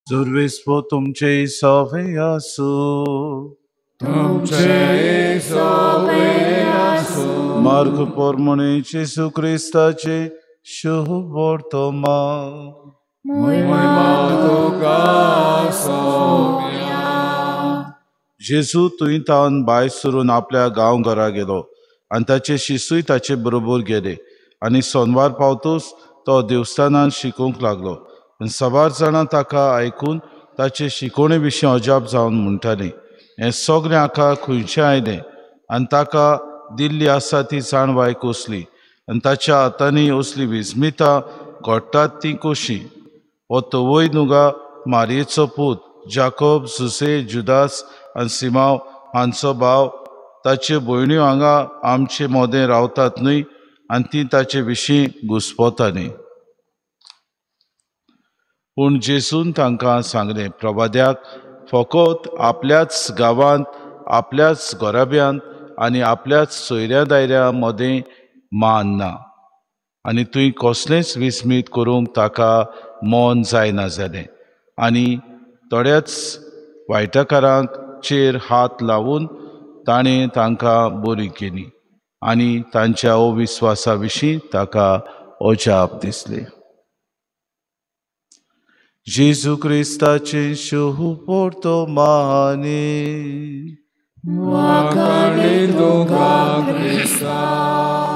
Zurvispo tumche saveyasu. Tumche saveyasu. Marco pormone Gesù Cristace shubortoma. Muy malto kasomia. जेजू तुई तावन भायर सरून आपल्या गांवघरा गेलो आनी ताचे शिसूय ताचे बरोबर गेले आनी सोनवार पावतूच तो देवस्थानांत शिकूंक लागलो आनी सवार जाणां ताका आयकून ताचे शिकोवणे विशीं अजाप जावन म्हणटालीं हें सगळें हाका खंयचें आयलें आनी ताका दिल्ली आसा ती जाणवाय कसली आनी ताच्या हातांनी असली विस्मितां घडटात ती कशी हो तोवय नुगा मारयेचो पूत जाकोब जुसे जुदास आनी सिमाव हांचो भाव ताच्यो भयण्यो हांगा आमचे मोदें रावतात न्हय आनी ती ताचे विशीं घुस्पोतालीं. पूण जेजून तांकां सांगलें प्रभाद्याक फकत आपल्याच गांवांत आपल्याच घोराब्यांत आनी आपल्याच सोयऱ्या दायऱ्या मोदें मान ना आनी तुवें कसलेंच विस्मीत करूंक ताका मोन जायना जालें आनी थोड्याच वायटकारांक चेर हात लावून ताणें तांकां बरी केली आनी तांच्या अविस्वासा विशीं ताका अजाप दिसलें. जेजू क्रिस्ताचे शुभवर्तमाने Wakali Duka Krista.